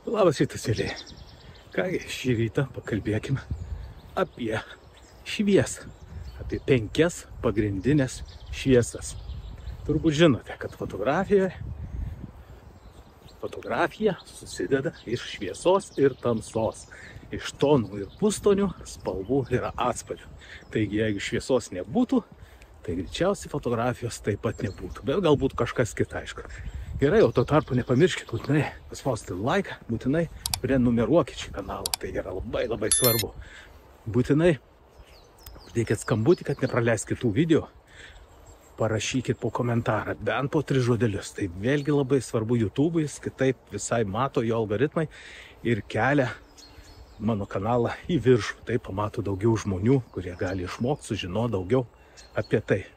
Labas rytas, vėliai. Kągi, šį rytą pakalbėkime apie šviesą, apie 5 pagrindinės šviesas. Turbūt žinote, kad fotografija susideda iš šviesos ir tamsos, iš tonų ir pustonių, spalvų ir atspalvių. Taigi, jeigu šviesos nebūtų, tai greičiausiai fotografijos taip pat nebūtų, bet galbūt kažkas kita, aišku. Gerai, o tuo tarpu nepamirškit būtinai paspausti laiką, būtinai prenumeruokit šį kanalą, tai yra labai svarbu. Būtinai uždėkit skambutį, kad nepraleiskit kitų video, parašykit po komentarą, bent po 3 žodelius. Tai vėlgi labai svarbu YouTube'ui, kitaip visai mato jo algoritmai ir kelia mano kanalą į viršų. Tai pamato daugiau žmonių, kurie gali išmokti, sužinoti daugiau apie tai.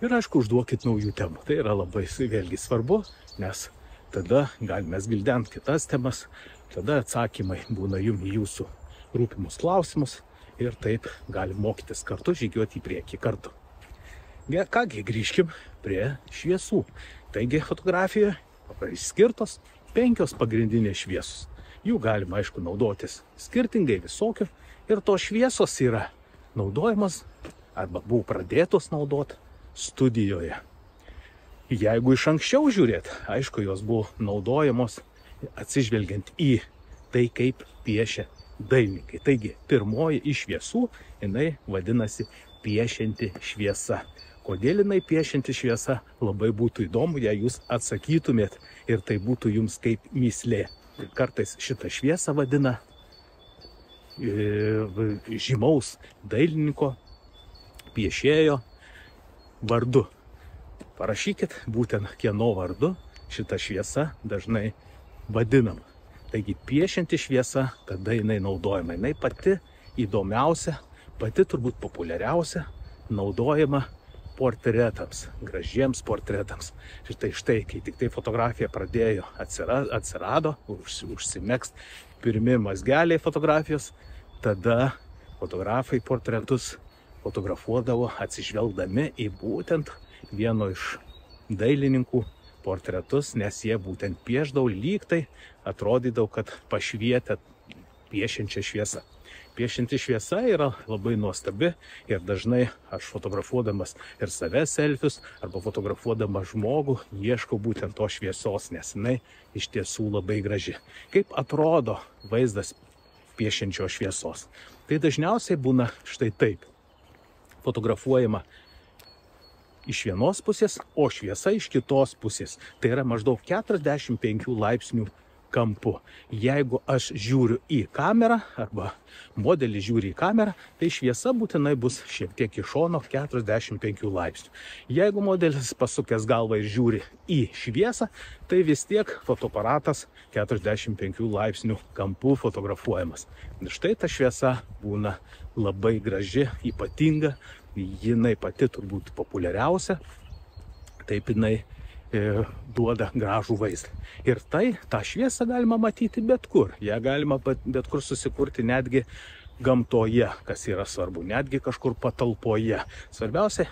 Ir aišku, užduokit naujų temų. Tai yra labai vėlgi svarbu, nes tada galime gvildenti kitas temas, tada atsakymai būna jums į jūsų rūpimus klausimus ir taip galim mokytis kartu, žygiuoti į priekį kartu. Kągi, grįžkim prie šviesų. Taigi, fotografijoje skirtos 5 pagrindinės šviesos. Jų galima, aišku, naudotis skirtingai visokių ir tos šviesos yra naudojamos arba buvo pradėtos naudoti studijoje. Jeigu iš anksčiau žiūrėt, aišku, jos buvo naudojamos atsižvelgiant į tai, kaip piešia dailininkai. Taigi, pirmoji iš šviesų, jinai vadinasi piešianti šviesa. Kodėl jinai piešianti šviesa? Labai būtų įdomu, jei jūs atsakytumėt ir tai būtų jums kaip mįslė. Kartais šitą šviesą vadina žymaus dailininko, piešėjo vardu. Parašykit būtent kieno vardu šita šviesa dažnai vadinama. Taigi piešianti šviesa, kada jinai naudojama. Jinai pati įdomiausia, pati turbūt populiariausia, naudojama portretams, gražiems portretams. Štai, kai tik tai fotografija pradėjo atsirado, užsimegzt pirmi mazgeliai fotografijos, tada fotografai portretus fotografuodavo atsižvelgdami į būtent vieno iš dailininkų portretus, nes jie būtent pieždavo lygtai, atrodydavo, kad pašvietę piešiančią šviesą. Piešinti šviesa yra labai nuostabi ir dažnai aš fotografuodamas ir save selfius arba fotografuodamas žmogų ieškau būtent to šviesos, nes jinai iš tiesų labai graži. Kaip atrodo vaizdas piešinčios šviesos? Tai dažniausiai būna štai taip. Fotografuojama iš vienos pusės, o šviesa iš kitos pusės. Tai yra maždaug 45 laipsnių kampu. Jeigu aš žiūriu į kamerą arba modelis žiūri į kamerą, tai šviesa būtinai bus šiek tiek iš šono 45 laipsnių. Jeigu modelis pasukęs galvą ir žiūri į šviesą, tai vis tiek fotoaparatas 45 laipsnių kampu fotografuojamas. Ir štai ta šviesa būna labai graži, ypatinga, jinai pati turbūt populiariausia, taip jinai duoda gražų vaizdą. Ir tą šviesą galima matyti bet kur. Ją galima bet kur susikurti netgi gamtoje, kas yra svarbu, netgi kažkur patalpoje. Svarbiausia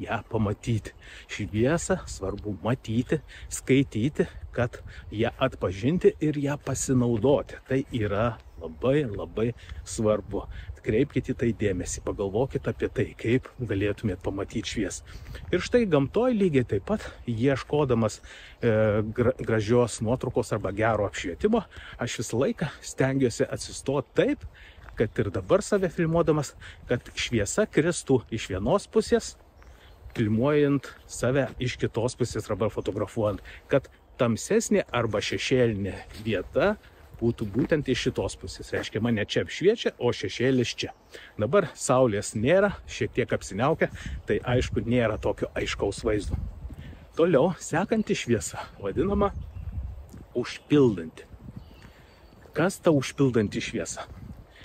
ją pamatyti. Šviesą svarbu matyti, skaityti, kad ją atpažinti ir ją pasinaudoti. Tai yra labai svarbu. Kreipkite į tai dėmesį, pagalvokite apie tai, kaip galėtumėt pamatyti šviesą. Ir štai gamtoje lygiai taip pat, ieškodamas gražios nuotraukos arba gero apšvietimo, aš visą laiką stengiuosi atsistoti taip, kad ir dabar save filmuodamas, kad šviesa kristų iš vienos pusės, filmuojant save iš kitos pusės arba fotografuojant, kad tamsesnė arba šešėlinė vieta būtų būtent iš šitos pusės. Reiškia, mane čia apšviečia, o šešėlis čia. Dabar saulės nėra, šiek tiek apsiniaukia, tai aišku, nėra tokio aiškaus vaizdo. Toliau, sekanti šviesa, vadinama užpildanti. Kas ta užpildanti šviesa?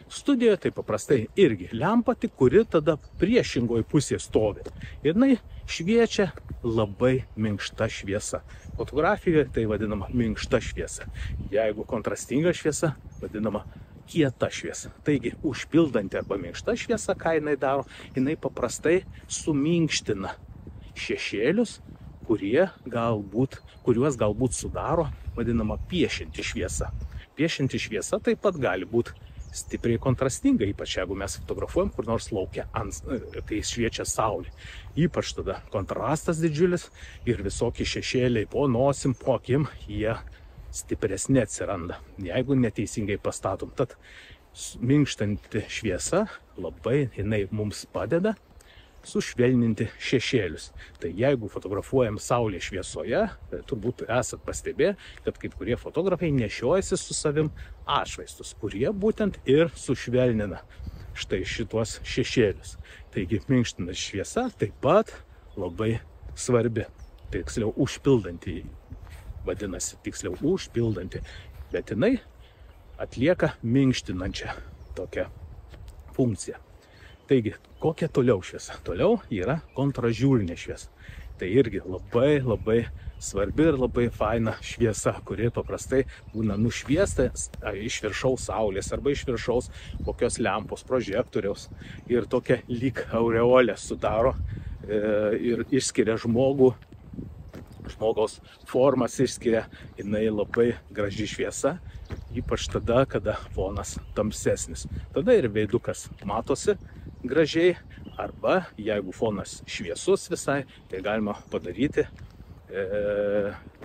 Studijoje tai paprastai irgi lempa, tik kuri tada priešingoje pusėje stovi. Ir jinai šviečia labai minkšta šviesa. Fotografijoje tai vadinama minkšta šviesa. Jeigu kontrastinga šviesa, vadinama kieta šviesa. Taigi, užpildanti arba minkšta šviesa, ką jinai daro, jinai paprastai suminkština šešėlius, kuriuos galbūt sudaro vadinama piešinti šviesa. Piešinti šviesa taip pat gali būti stipriai kontrastinga, ypač jeigu mes fotografuojam kur nors lauke, kai šviečia saulė. Ypač tada kontrastas didžiulis ir visokie šešėliai po nosim, po akim, jie stipresni atsiranda, jeigu neteisingai pastatom. Tad minkštanti šviesa labai jinai mums padeda sušvelninti šešėlius. Tai jeigu fotografuojam saulės šviesoje, tai turbūt esat pastebėję, kad kai kurie fotografai nešiojasi su savim atšvaistus, kurie būtent ir sušvelnina štai šituos šešėlius. Taigi minkštinant šviesa taip pat labai svarbi, tiksliau užpildanti, vadinasi, tiksliau užpildanti, bet jinai atlieka minkštinančią tokią funkciją. Taigi, kokia toliau šviesa? Toliau yra kontražiūrinė šviesa. Tai irgi labai svarbi ir labai faina šviesa, kuri paprastai būna nušviesta iš viršaus saulės arba iš viršaus kokios lempos, prožektoriaus. Ir tokia lyg aureolė sudaro ir išskiria žmogaus formas išskiria. Jinai labai graži šviesa, ypač tada, kada fonas tamsesnis. Tada ir veidukas matosi gražiai, arba jeigu fonas šviesus visai, tai galima padaryti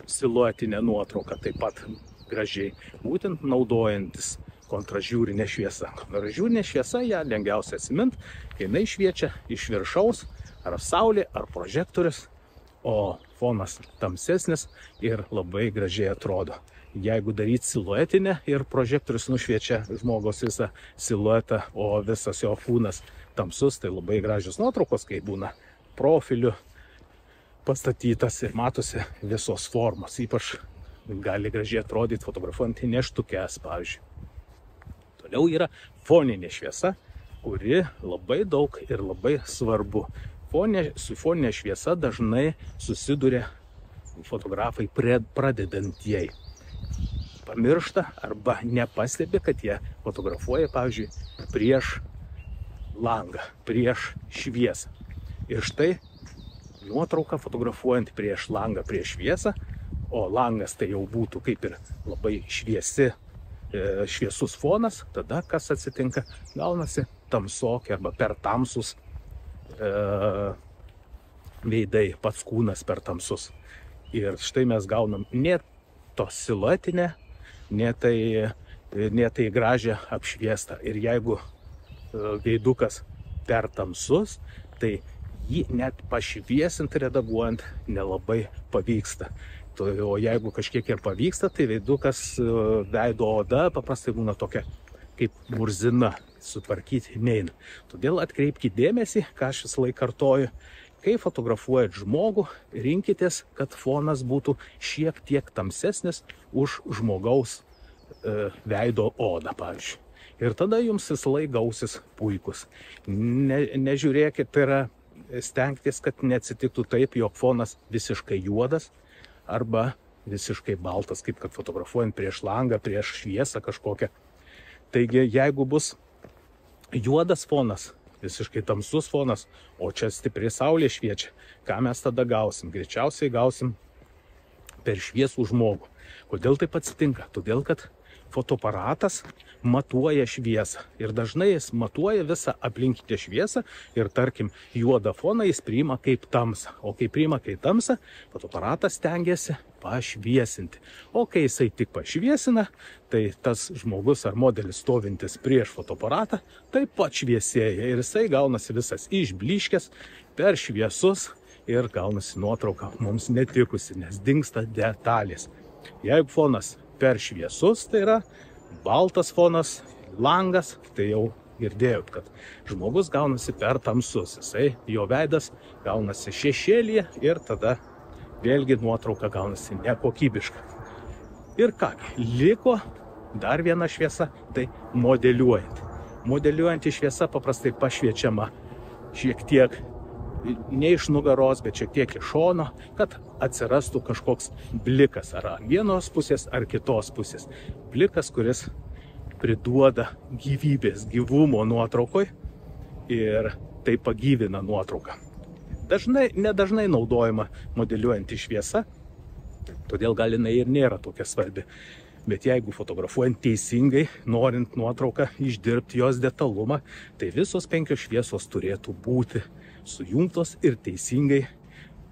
siluetinę nuotrauką taip pat gražiai, būtent naudojantis kontražiūrinę šviesą. Kontražiūrinė šviesa, ją lengviausia atsimint, kai jinai šviečia iš viršaus, ar saulė, ar prožektorius, o fonas tamsesnis ir labai gražiai atrodo. Jeigu daryti siluetinę ir prožektorius nušviečia žmogaus visą siluetą, o visas jo kūnas tamsus, tai labai gražios nuotraukos, kai būna profiliu pastatytas ir matosi visos formos. Ypač gali gražiai atrodyti fotografuojant nėštukes, pavyzdžiui. Toliau yra foninė šviesa, kuri labai daug ir labai svarbu. Su foninė šviesa dažnai susiduria fotografai pradedantieji. Pamiršta arba nepastebi, kad jie fotografuoja, pavyzdžiui, prieš langą, prieš šviesą. Ir štai nuotrauka fotografuojant prieš langą, prieš šviesą, o langas tai jau būtų kaip ir labai šviesus fonas, tada kas atsitinka, gaunasi tamsoki arba per tamsus veidai, pats kūnas per tamsus. Ir štai mes gaunam ne to siluetinę, ne tai gražią apšviestą. Ir jeigu veidukas per tamsus, tai jį net pašviesint redaguojant nelabai pavyksta. O jeigu kažkiek ir pavyksta, tai veidukas, veido oda paprastai būna tokia kaip murzina, sutvarkyti neina. Todėl atkreipkite dėmesį, ką aš visą laiką kartoju, kai fotografuojat žmogų, rinkitės, kad fonas būtų šiek tiek tamsesnis už žmogaus veido odą, pavyzdžiui. Ir tada jums visą laiką gausis puikus. Nežiūrėkit, tai yra stengtis, kad neatsitiktų taip, jog fonas visiškai juodas arba visiškai baltas, kaip kad fotografuojant prieš langą, prieš šviesą kažkokią. Taigi, jeigu bus juodas fonas, visiškai tamsus fonas, o čia stipri saulė šviečia, ką mes tada gausim? Greičiausiai gausim per šviesų žmogų. Kodėl taip atsitinka? Todėl, kad fotoaparatas matuoja šviesą ir dažnai jis matuoja visą aplinkinę šviesą ir tarkim juodą foną jis priima kaip tamsą, o kai priima kaip tamsą, fotoaparatas stengiasi pašviesinti. O kai jisai tik pašviesina, tai tas žmogus ar modelis stovintis prieš fotoaparatą taip pat šviesėja ir jisai gaunasi visas išblyškęs, per šviesus ir gaunasi nuotrauka mums netikusi, nes dingsta detalės. Jeigu fonas per šviesus, tai yra baltas fonas, langas, tai jau girdėjot, kad žmogus gaunasi per tamsus, jo veidas gaunasi šešėlyje ir tada vėlgi nuotrauka gaunasi nekokybiška. Ir ką, liko dar viena šviesa, tai modeliuojant. Modeliuojanti šviesa paprastai pašviečiama šiek tiek ne iš nugaros, bet šiek tiek iš šono, kad atsirastų kažkoks blikas, ar vienos pusės, ar kitos pusės. Blikas, kuris priduoda gyvybės, gyvumo nuotraukoj ir tai pagyvina nuotrauką. Nedažnai naudojama modeliuojanti šviesa, todėl gal jinai ir nėra tokia svarbi. Bet jeigu fotografuojant teisingai, norint nuotrauką išdirbti jos detalumą, tai visos 5 šviesos turėtų būti sujungtos ir teisingai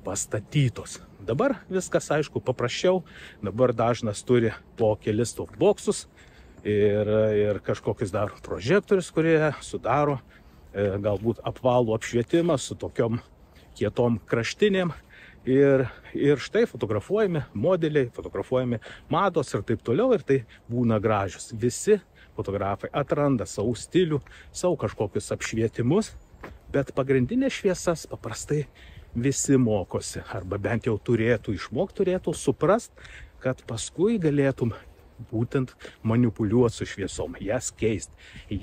pastatytos. Dabar viskas, aišku, paprasčiau. Dabar dažnas turi po kelis softboxus ir kažkokius dar prožektorius, kurie sudaro galbūt apvalų apšvietimą su tokiom kietom kraštinėm. Ir štai fotografuojami modeliai, fotografuojami mados ir taip toliau, ir tai būna gražios. Visi fotografai atranda savo stilių, savo kažkokius apšvietimus, bet pagrindinės šviesas paprastai visi mokosi, arba bent jau turėtų išmokti, turėtų suprast, kad paskui galėtum būtent manipuliuoti su šviesom, jas keisti,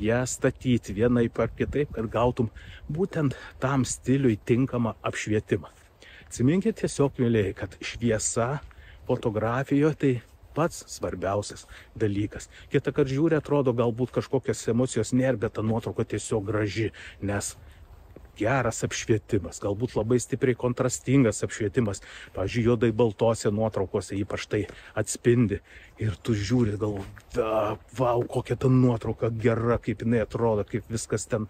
jas statyti vienaip ar kitaip, kad gautum būtent tam stiliui tinkamą apšvietimą. Atsiminkit tiesiog, mėlėjai, kad šviesa fotografijoje tai pats svarbiausias dalykas. Kita, kad žiūri, atrodo, galbūt kažkokios emocijos nėra, bet ta nuotrauka tiesiog graži, nes geras apšvietimas, galbūt labai stipriai kontrastingas apšvietimas, pavyzdžiui, juodai baltose nuotraukose ypač tai atspindi. Ir tu žiūri, galvoji, vau, kokia ta nuotrauka gera, kaip jinai atrodo, kaip viskas ten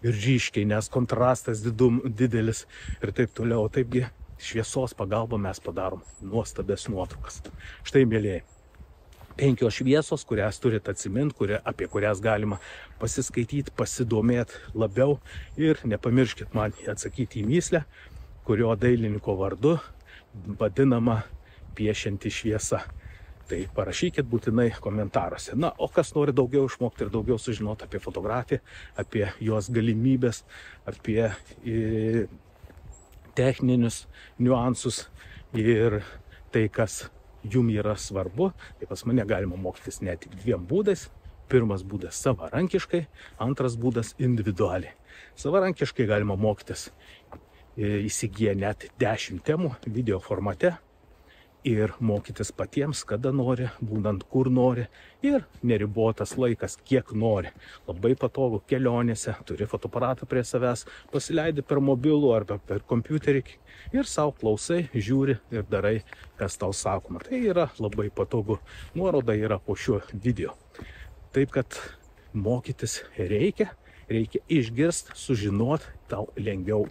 ryškiai, nes kontrastas didelis ir taip toliau. Taipgi šviesos pagalba mes padarom nuostabės nuotraukas. Štai, mėlėjai, 5 šviesos, kurias turit atsiminti, apie kurias galima pasiskaityti, pasidomėti labiau, ir nepamirškit man atsakyti į mįslę, kurio dailininko vardu vadinama piešianti šviesa. Tai parašykit būtinai komentaruose. Na, o kas nori daugiau išmokti ir daugiau sužinoti apie fotografiją, apie jos galimybės, apie techninius niuansus ir tai, kas jum yra svarbu, tai pas mane galima mokytis net 2 būdais. Pirmas būdas savarankiškai, antras būdas individualiai. Savarankiškai galima mokytis įsigiję net 10 temų video formate ir mokytis patiems, kada nori, būnant kur nori, ir neribotas laikas, kiek nori. Labai patogu kelionėse, turi fotoaparatą prie savęs, pasileidi per mobilų arba per kompiuterį ir savo klausai, žiūri ir darai, kas tau sakoma. Tai yra labai patogu. Nuoroda yra po šiuo video. Taip, kad mokytis reikia išgirsti, sužinoti, tau lengviau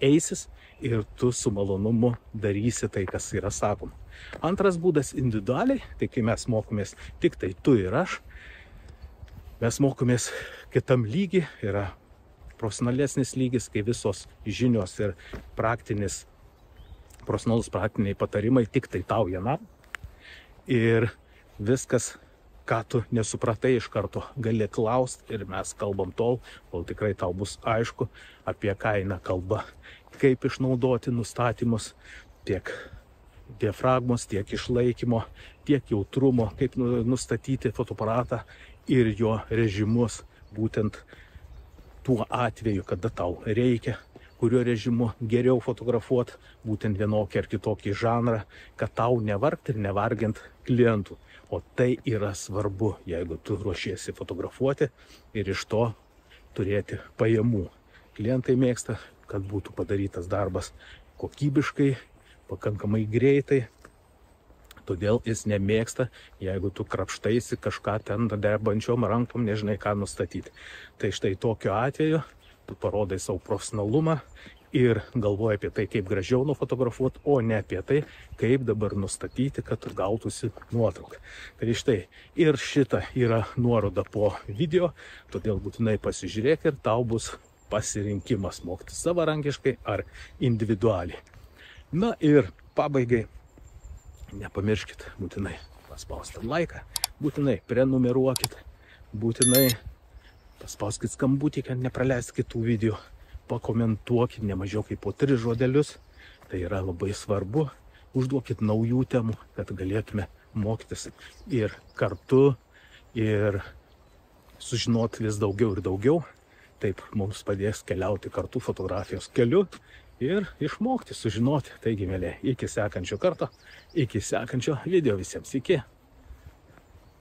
eisis ir tu su malonumu darysi tai, kas yra sakoma. Antras būdas individualiai, tai kai mes mokomės tik tai tu ir aš, mes mokomės kitam lygi, yra profesionalesnis lygis, kai visos žinios ir profesionalus praktiniai patarimai tik tai tau vienam. Ir viskas, ką tu nesupratai, iš karto gali klausti ir mes kalbam tol, kol tikrai tau bus aišku, apie ką eina kalba, kaip išnaudoti nustatymus, tiek diafragmos, tiek išlaikymo, tiek jautrumo, kaip nustatyti fotoaparatą ir jo režimus, būtent tuo atveju, kada tau reikia, kurio režimu geriau fotografuoti, būtent vienokį ar kitokį žanrą, kad tau nevargt ir nevargint klientų. O tai yra svarbu, jeigu tu ruošiesi fotografuoti ir iš to turėti pajamų. Klientai mėgsta, kad būtų padarytas darbas kokybiškai, pakankamai greitai, todėl jis nemėgsta, jeigu tu krapštaisi kažką ten drebančiom rankom, nežinai ką nustatyti. Tai štai tokiu atveju tu parodai savo profesionalumą ir galvoji apie tai, kaip gražiau nufotografuoti, o ne apie tai, kaip dabar nustatyti, kad gautųsi nuotrauka. Tai štai ir šita yra nuoroda po video, todėl būtinai pasižiūrėk ir tau bus pasirinkimas mokytis savarankiškai ar individualiai. Na ir pabaigai, nepamirškit būtinai paspausti laiką, būtinai prenumeruokit, būtinai paspauskit skambutį, kad nepraleiskit kitų video, pakomentuokit ne mažiau kaip po 3 žodelius, tai yra labai svarbu, užduokit naujų temų, kad galėtume mokytis ir kartu ir sužinoti vis daugiau ir daugiau, taip mums padės keliauti kartu fotografijos keliu ir išmokti, sužinoti. Taigi, mėlyje, iki sekančio karto, iki sekančio video visiems. Iki.